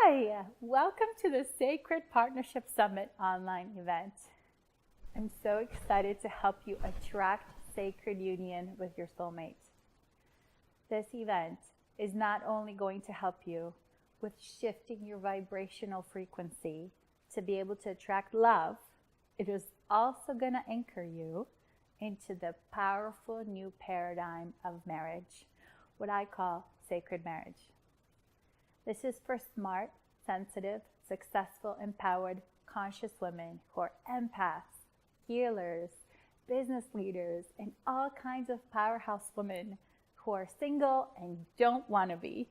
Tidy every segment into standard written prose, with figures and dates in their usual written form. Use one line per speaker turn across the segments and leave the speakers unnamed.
Hi, welcome to the Sacred Partnership Summit online event. I'm so excited to help you attract sacred union with your soulmate. This event is not only going to help you with shifting your vibrational frequency to be able to attract love, it is also going to anchor you into the powerful new paradigm of marriage, what I call sacred marriage. This is for smart, sensitive, successful, empowered, conscious women who are empaths, healers, business leaders, and all kinds of powerhouse women who are single and don't want to be.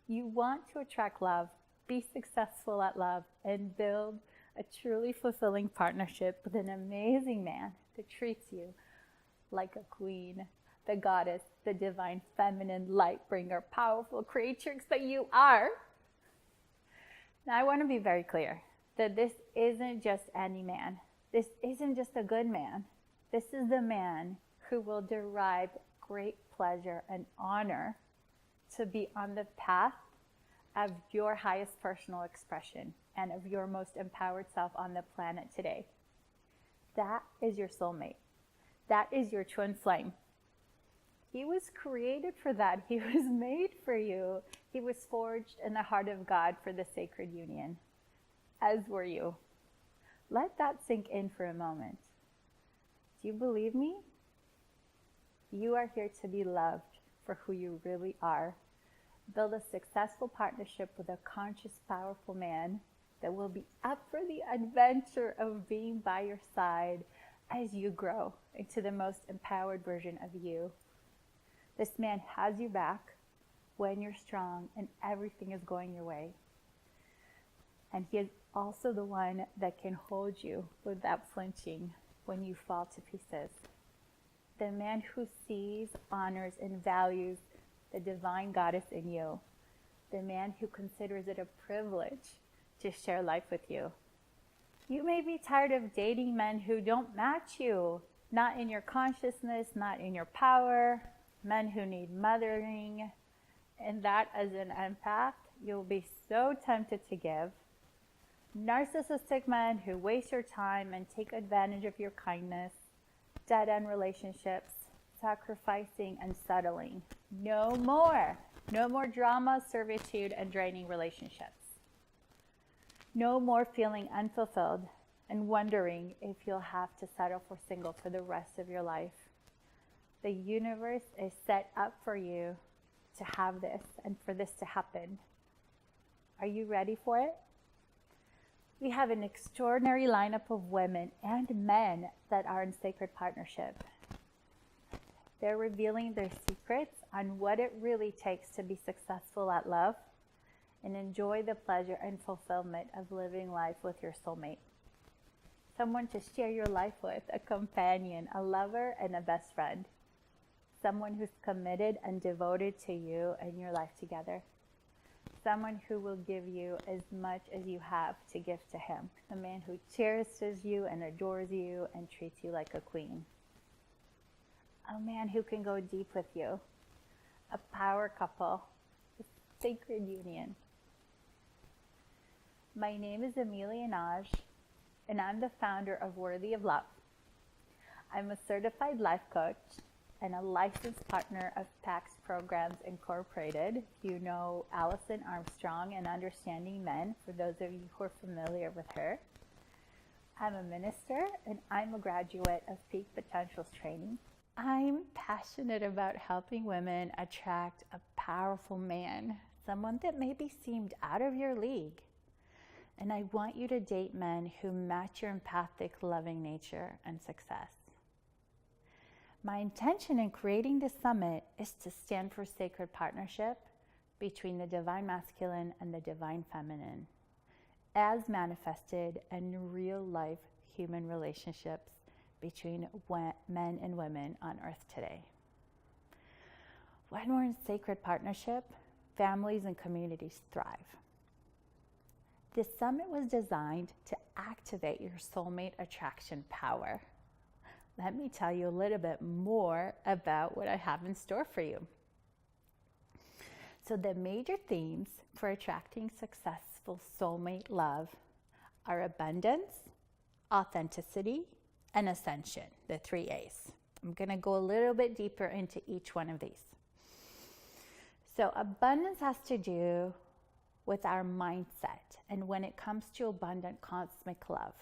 You want to attract love, be successful at love, and build a truly fulfilling partnership with an amazing man that treats you like a queen, the goddess, the divine feminine light bringer, powerful creatrix that you are. Now I want to be very clear that this isn't just any man. This isn't just a good man. This is the man who will derive great pleasure and honor to be on the path of your highest personal expression and of your most empowered self on the planet today. That is your soulmate. That is your twin flame. He was created for that. He was made for you. He was forged in the heart of God for the sacred union, as were you. Let that sink in for a moment. Do you believe me? You are here to be loved for who you really are. Build a successful partnership with a conscious, powerful man that will be up for the adventure of being by your side as you grow into the most empowered version of you. This man has your back when you're strong and everything is going your way. And he is also the one that can hold you without flinching when you fall to pieces. The man who sees, honors, and values the divine goddess in you. The man who considers it a privilege to share life with you. You may be tired of dating men who don't match you, not in your consciousness, not in your power, men who need mothering, and that as an empath, you'll be so tempted to give. Narcissistic men who waste your time and take advantage of your kindness, dead-end relationships, sacrificing and settling. No more drama, servitude, and draining relationships. No more feeling unfulfilled and wondering if you'll have to settle for single for the rest of your life. The universe is set up for you to have this and for this to happen. Are you ready for it? We have an extraordinary lineup of women and men that are in sacred partnership. They're revealing their secrets on what it really takes to be successful at love and enjoy the pleasure and fulfillment of living life with your soulmate. Someone to share your life with, a companion, a lover, and a best friend. Someone who's committed and devoted to you and your life together. Someone who will give you as much as you have to give to him. A man who cherishes you and adores you and treats you like a queen. A man who can go deep with you. A power couple. A sacred union. My name is Amelia Naj, and I'm the founder of Worthy of Love. I'm a certified life coach and a licensed partner of PAX Programs Incorporated. You know Allison Armstrong and Understanding Men, for those of you who are familiar with her. I'm a minister and I'm a graduate of Peak Potentials Training. I'm passionate about helping women attract a powerful man, someone that maybe seemed out of your league. And I want you to date men who match your empathic, loving nature and success. My intention in creating this summit is to stand for sacred partnership between the divine masculine and the divine feminine, as manifested in real life human relationships between men and women on earth today. When we're in sacred partnership, families and communities thrive. This summit was designed to activate your soulmate attraction power. Let me tell you a little bit more about what I have in store for you. So the major themes for attracting successful soulmate love are abundance, authenticity, and ascension, the 3 A's. I'm going to go a little bit deeper into each one of these. So abundance has to do with our mindset and when it comes to abundant cosmic love.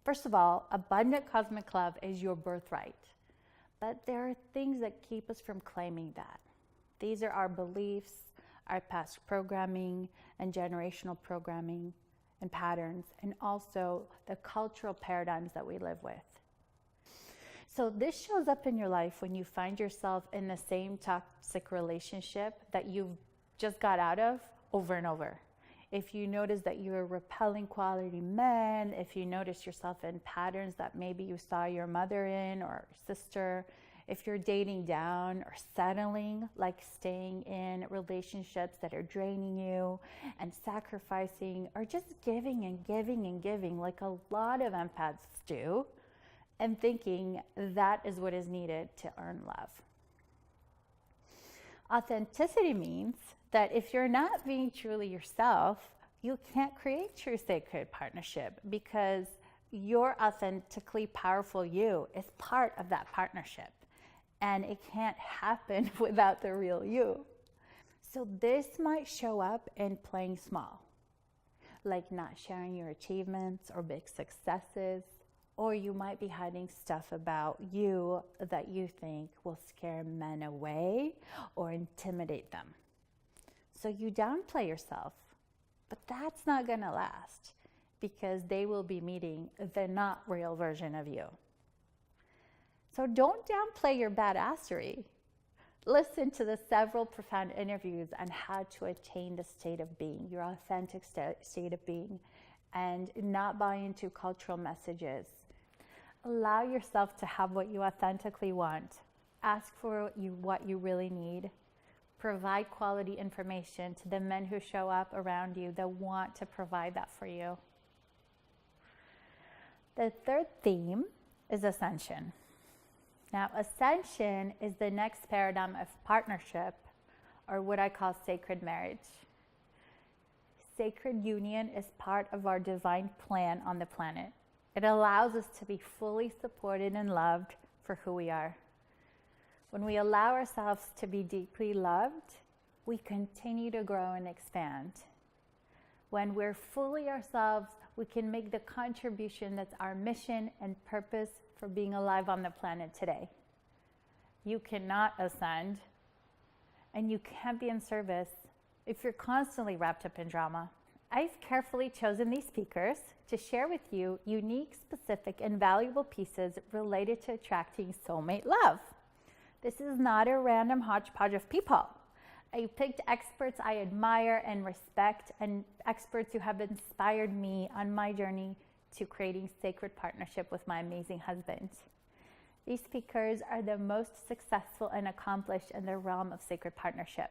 First of all, abundant cosmic love is your birthright. But there are things that keep us from claiming that. These are our beliefs, our past programming and generational programming and patterns, and also the cultural paradigms that we live with. So this shows up in your life when you find yourself in the same toxic relationship that you've just got out of over and over. If you notice that you're repelling quality men, if you notice yourself in patterns that maybe you saw your mother in or sister, if you're dating down or settling, like staying in relationships that are draining you and sacrificing, or just giving and giving and giving like a lot of empaths do, and thinking that is what is needed to earn love. Authenticity means that if you're not being truly yourself, you can't create true sacred partnership because your authentically powerful you is part of that partnership. And it can't happen without the real you. So this might show up in playing small, like not sharing your achievements or big successes, or you might be hiding stuff about you that you think will scare men away or intimidate them. So you downplay yourself, but that's not gonna last because they will be meeting the not real version of you. So don't downplay your badassery. Listen to the several profound interviews on how to attain the state of being, your authentic state of being, and not buy into cultural messages. Allow yourself to have what you authentically want. Ask for what you really need. Provide quality information to the men who show up around you that want to provide that for you. The third theme is ascension. Now, ascension is the next paradigm of partnership, or what I call sacred marriage. Sacred union is part of our divine plan on the planet. It allows us to be fully supported and loved for who we are. When we allow ourselves to be deeply loved, we continue to grow and expand. When we're fully ourselves, we can make the contribution that's our mission and purpose for being alive on the planet today. You cannot ascend, and you can't be in service if you're constantly wrapped up in drama. I've carefully chosen these speakers to share with you unique, specific, and valuable pieces related to attracting soulmate love. This is not a random hodgepodge of people. I picked experts I admire and respect, and experts who have inspired me on my journey to creating sacred partnership with my amazing husband. These speakers are the most successful and accomplished in the realm of sacred partnership.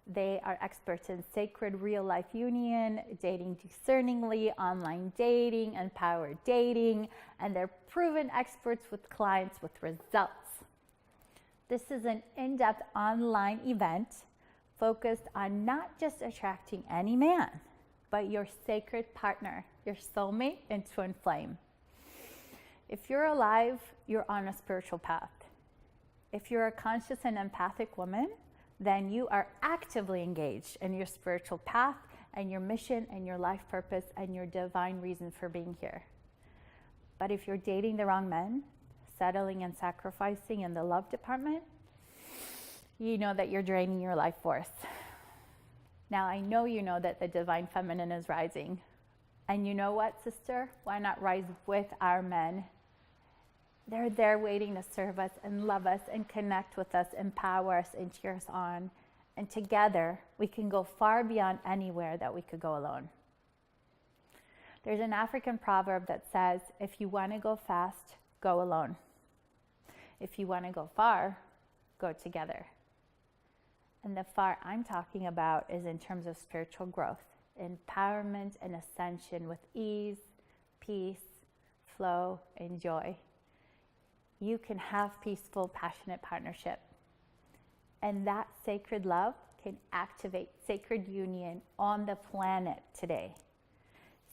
They are experts in sacred real-life union, dating discerningly, online dating, empowered dating, and they're proven experts with clients with results. This is an in-depth online event focused on not just attracting any man, but your sacred partner, your soulmate and twin flame. If you're alive, you're on a spiritual path. If you're a conscious and empathic woman, then you are actively engaged in your spiritual path and your mission and your life purpose and your divine reason for being here. But if you're dating the wrong men, settling and sacrificing in the love department, you know that you're draining your life force. Now, I know you know that the divine feminine is rising. And you know what, sister? Why not rise with our men? They're there waiting to serve us and love us and connect with us, empower us and cheer us on. And together, we can go far beyond anywhere that we could go alone. There's an African proverb that says, if you want to go fast, go alone. If you want to go far, go together. And the far I'm talking about is in terms of spiritual growth, empowerment and ascension with ease, peace, flow, and joy. You can have peaceful, passionate partnership. And that sacred love can activate sacred union on the planet today.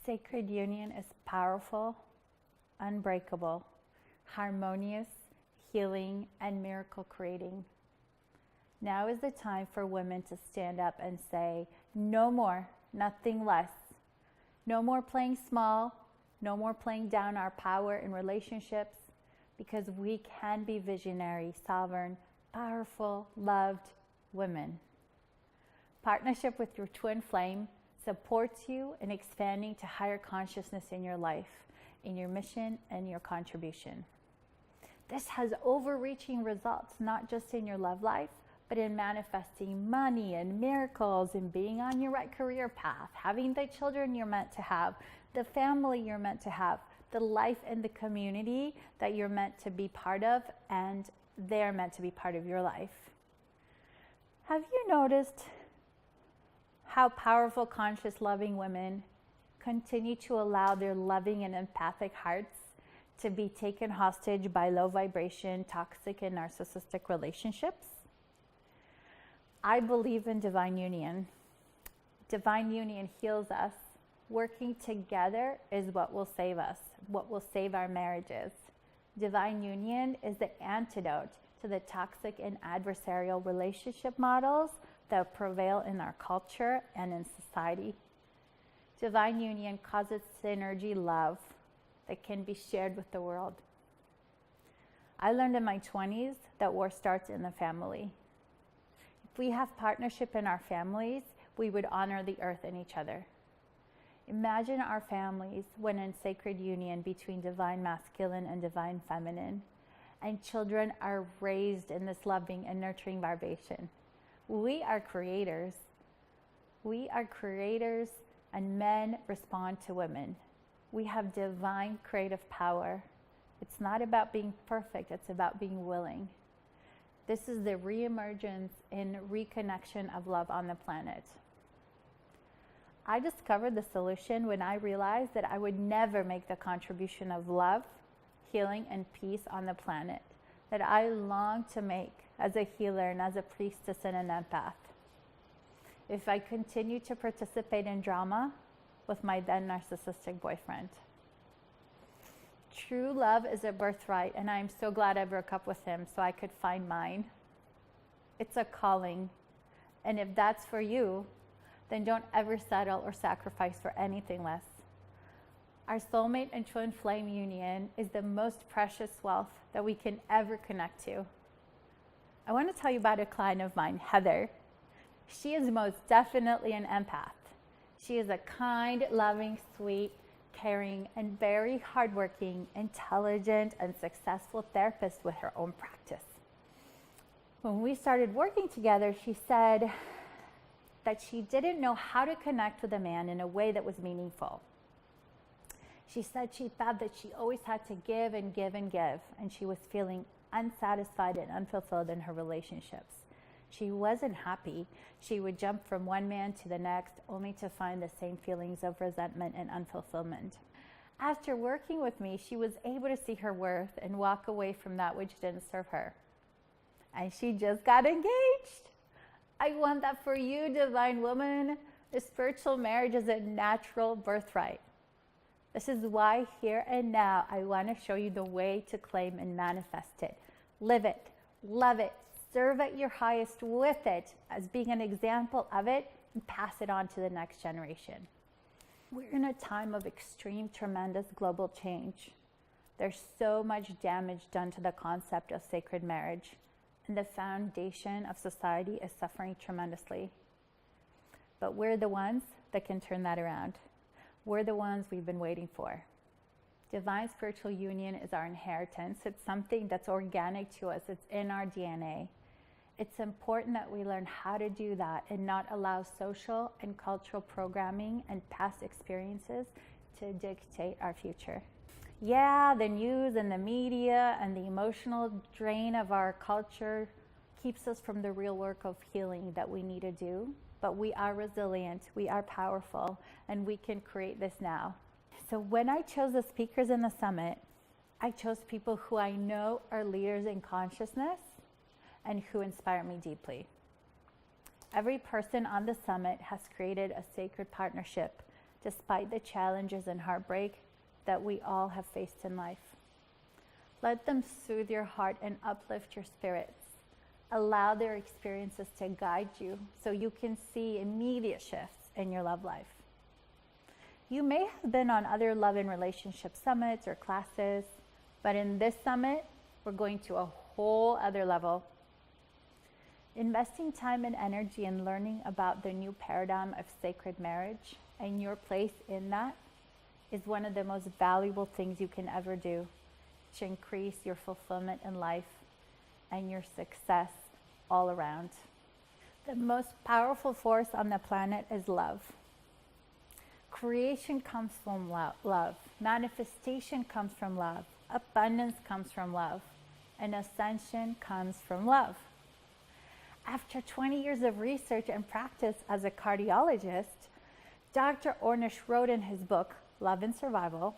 Sacred union is powerful, unbreakable, harmonious, healing, and miracle creating. Now is the time for women to stand up and say, no more, nothing less. No more playing small, no more playing down our power in relationships, because we can be visionary, sovereign, powerful, loved women. Partnership with your twin flame supports you in expanding to higher consciousness in your life, in your mission, and your contribution. This has overreaching results, not just in your love life, but in manifesting money and miracles and being on your right career path, having the children you're meant to have, the family you're meant to have, the life and the community that you're meant to be part of, and they're meant to be part of your life. Have you noticed how powerful, conscious, loving women continue to allow their loving and empathic hearts to be taken hostage by low vibration, toxic, and narcissistic relationships? I believe in divine union. Divine union heals us. Working together is what will save us, what will save our marriages. Divine union is the antidote to the toxic and adversarial relationship models that prevail in our culture and in society. Divine union causes synergy love that can be shared with the world. I learned in my 20s that war starts in the family. If we have partnership in our families, we would honor the earth and each other. Imagine our families when in sacred union between divine masculine and divine feminine, and children are raised in this loving and nurturing vibration. We are creators. We are creators, and men respond to women. We have divine creative power. It's not about being perfect, it's about being willing. This is the reemergence and reconnection of love on the planet. I discovered the solution when I realized that I would never make the contribution of love, healing, and peace on the planet that I long to make as a healer and as a priestess and an empath. If I continue to participate in drama with my then narcissistic boyfriend. True love is a birthright, and I'm so glad I broke up with him so I could find mine. It's a calling, and if that's for you, then don't ever settle or sacrifice for anything less. Our soulmate and twin flame union is the most precious wealth that we can ever connect to. I want to tell you about a client of mine, Heather. She is most definitely an empath. She is a kind, loving, sweet, caring, and very hardworking, intelligent, and successful therapist with her own practice. When we started working together, she said that she didn't know how to connect with a man in a way that was meaningful. She said she thought that she always had to give and give and give, and she was feeling unsatisfied and unfulfilled in her relationships. She wasn't happy. She would jump from one man to the next, only to find the same feelings of resentment and unfulfillment. After working with me, she was able to see her worth and walk away from that which didn't serve her. And she just got engaged. I want that for you, divine woman. A spiritual marriage is a natural birthright. This is why here and now I want to show you the way to claim and manifest it. Live it, love it, serve at your highest with it as being an example of it, and pass it on to the next generation. We're in a time of extreme, tremendous global change. There's so much damage done to the concept of sacred marriage, and the foundation of society is suffering tremendously. But we're the ones that can turn that around. We're the ones we've been waiting for. Divine spiritual union is our inheritance. It's something that's organic to us. It's in our DNA. It's important that we learn how to do that and not allow social and cultural programming and past experiences to dictate our future. Yeah, the news and the media and the emotional drain of our culture keeps us from the real work of healing that we need to do. But we are resilient, we are powerful, and we can create this now. So when I chose the speakers in the summit, I chose people who I know are leaders in consciousness and who inspire me deeply. Every person on the summit has created a sacred partnership, despite the challenges and heartbreak that we all have faced in life. Let them soothe your heart and uplift your spirits. Allow their experiences to guide you so you can see immediate shifts in your love life. You may have been on other love and relationship summits or classes, but in this summit, we're going to a whole other level. Investing time and energy in learning about the new paradigm of sacred marriage and your place in that is one of the most valuable things you can ever do to increase your fulfillment in life and your success all around. The most powerful force on the planet is love. Creation comes from love. Manifestation comes from love. Abundance comes from love. And ascension comes from love. After 20 years of research and practice as a cardiologist, Dr. Ornish wrote in his book, Love and Survival,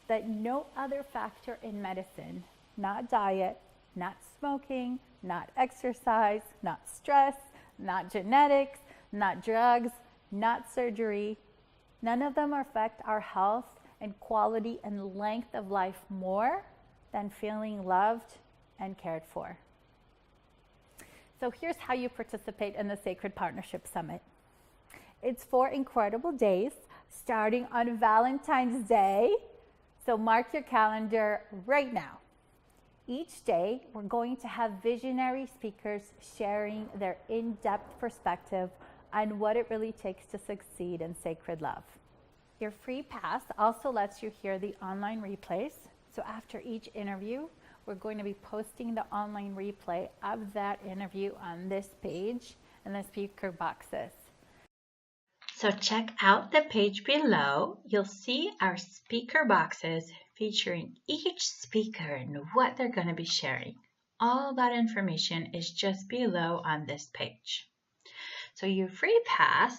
that no other factor in medicine, not diet, not smoking, not exercise, not stress, not genetics, not drugs, not surgery, none of them affect our health and quality and length of life more than feeling loved and cared for. So here's how you participate in the Sacred Partnership Summit. It's 4 incredible days starting on Valentine's Day. So mark your calendar right now. Each day, we're going to have visionary speakers sharing their in-depth perspective on what it really takes to succeed in sacred love. Your free pass also lets you hear the online replays. So after each interview, we're going to be posting the online replay of that interview on this page in the speaker boxes.
So check out the page below. You'll see our speaker boxes featuring each speaker and what they're going to be sharing. All that information is just below on this page. So your free pass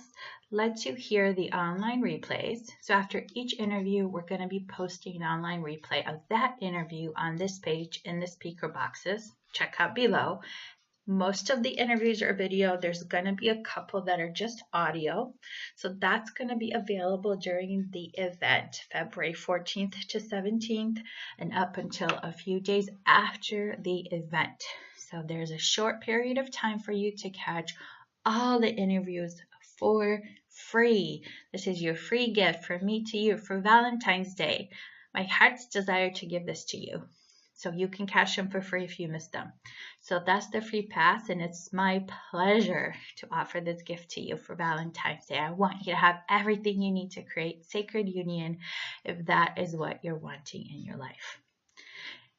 lets you hear the online replays. So after each interview, we're going to be posting an online replay of that interview on this page in the speaker boxes. Check out below. Most of the interviews are video. There's going to be a couple that are just audio. So that's going to be available during the event, February 14th to 17th, and up until a few days after the event. So there's a short period of time for you to catch all the interviews for free. This is your free gift from me to you for Valentine's Day. My heart's desire to give this to you. So you can catch them for free if you miss them. So that's the free pass, and it's my pleasure to offer this gift to you for Valentine's Day. I want you to have everything you need to create sacred union if that is what you're wanting in your life.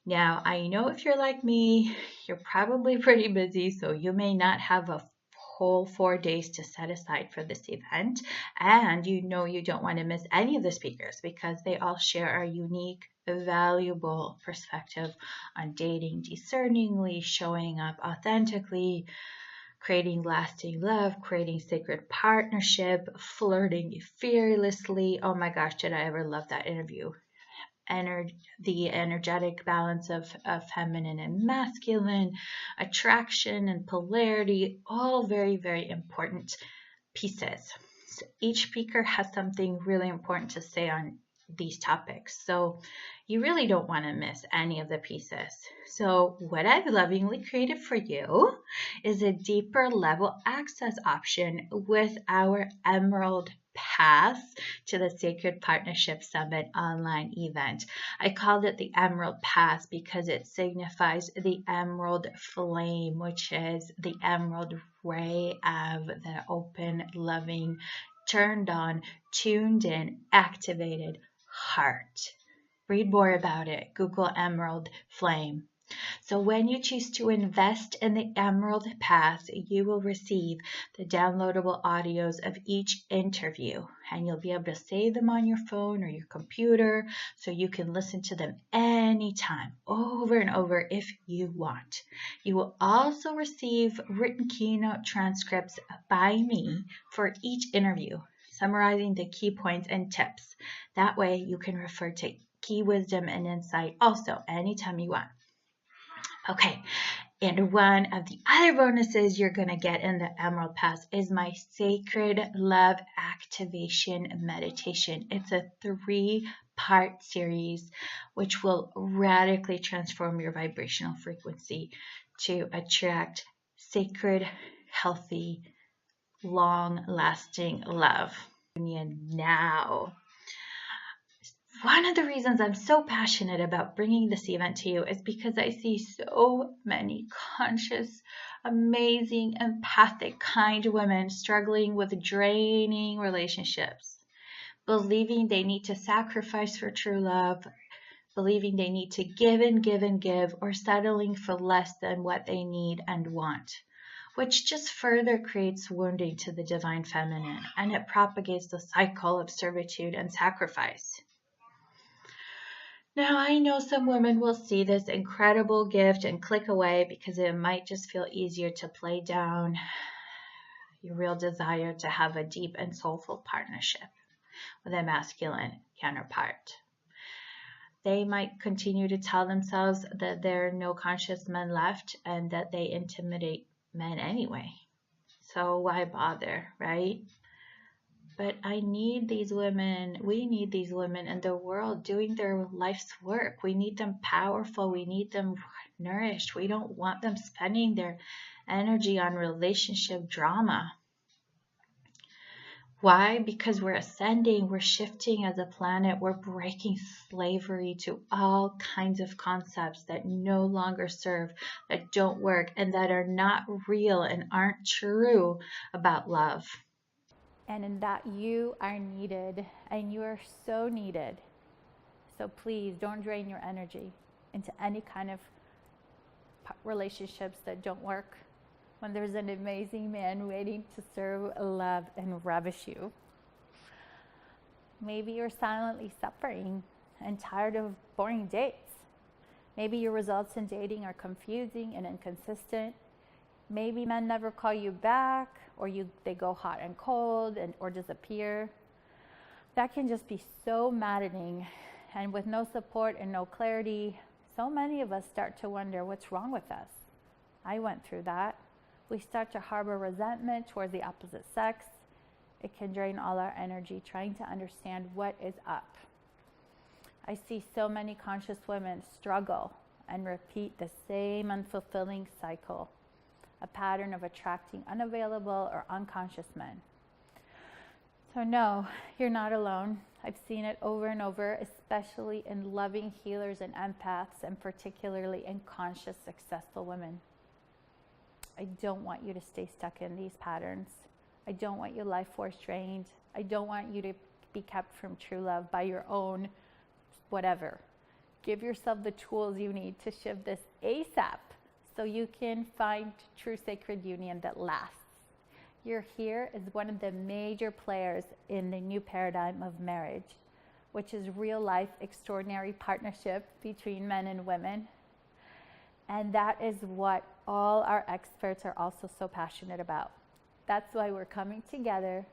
Now, I know if you're like me, you're probably pretty busy, so you may not have a whole 4 days to set aside for this event, and you know you don't want to miss any of the speakers because they all share a unique, valuable perspective on dating discerningly, showing up authentically, creating lasting love, creating sacred partnership, flirting fearlessly. Oh my gosh, did I ever love that interview. The energetic balance of feminine and masculine, attraction and polarity, all very, very important pieces. So each speaker has something really important to say on these topics. So you really don't want to miss any of the pieces. So what I've lovingly created for you is a deeper level access option with our Emerald Pass to the Sacred Partnership Summit online event. I called it the Emerald Pass because it signifies the emerald flame, which is the emerald ray of the open, loving, turned on, tuned in, activated heart. Read more about it. Google Emerald Flame. So when you choose to invest in the Emerald Pass, you will receive the downloadable audios of each interview, and you'll be able to save them on your phone or your computer so you can listen to them anytime, over and over if you want. You will also receive written keynote transcripts by me for each interview, summarizing the key points and tips. That way you can refer to key wisdom and insight also anytime you want. Okay, And one of the other bonuses you're going to get in the Emerald Pass is my Sacred Love Activation Meditation. It's a 3-part series which will radically transform your vibrational frequency to attract sacred, healthy, long-lasting love. Now, one of the reasons I'm so passionate about bringing this event to you is because I see so many conscious, amazing, empathic, kind women struggling with draining relationships, believing they need to sacrifice for true love, believing they need to give and give and give, or settling for less than what they need and want, which just further creates wounding to the divine feminine, and it propagates the cycle of servitude and sacrifice. Now, I know some women will see this incredible gift and click away because it might just feel easier to play down your real desire to have a deep and soulful partnership with a masculine counterpart. They might continue to tell themselves that there are no conscious men left and that they intimidate men anyway. So why bother, right? But I need these women, we need these women in the world doing their life's work. We need them powerful. We need them nourished. We don't want them spending their energy on relationship drama. Why? Because we're ascending, we're shifting as a planet, we're breaking slavery to all kinds of concepts that no longer serve, that don't work, and that are not real and aren't true about love.
And in that you are needed, and you are so needed. So please don't drain your energy into any kind of relationships that don't work when there's an amazing man waiting to serve, love, and ravish you. Maybe you're silently suffering and tired of boring dates. Maybe your results in dating are confusing and inconsistent. Maybe men never call you back, or they go hot and cold or disappear. That can just be so maddening. And with no support and no clarity, so many of us start to wonder what's wrong with us. I went through that. We start to harbor resentment towards the opposite sex. It can drain all our energy trying to understand what is up. I see so many conscious women struggle and repeat the same unfulfilling cycle, a pattern of attracting unavailable or unconscious men. So no, you're not alone. I've seen it over and over, especially in loving healers and empaths, and particularly in conscious, successful women. I don't want you to stay stuck in these patterns. I don't want your life force drained. I don't want you to be kept from true love by your own whatever. Give yourself the tools you need to shift this ASAP so you can find true sacred union that lasts. You're here as one of the major players in the new paradigm of marriage, which is real life extraordinary partnership between men and women. And that is what all our experts are also so passionate about. That's why we're coming together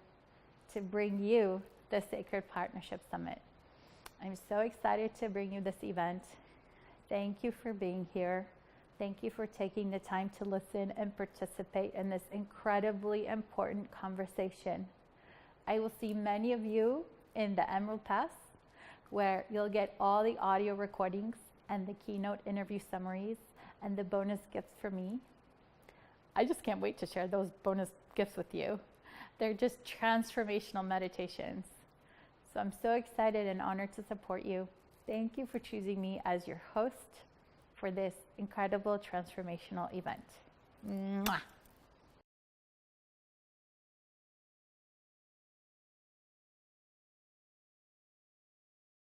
to bring you the Sacred Partnership Summit. I'm so excited to bring you this event. Thank you for being here. Thank you for taking the time to listen and participate in this incredibly important conversation. I will see many of you in the Emerald Pass, where you'll get all the audio recordings and the keynote interview summaries and the bonus gifts for me. I just can't wait to share those bonus gifts with you. They're just transformational meditations. So I'm so excited and honored to support you. Thank you for choosing me as your host for this incredible transformational event. Mwah.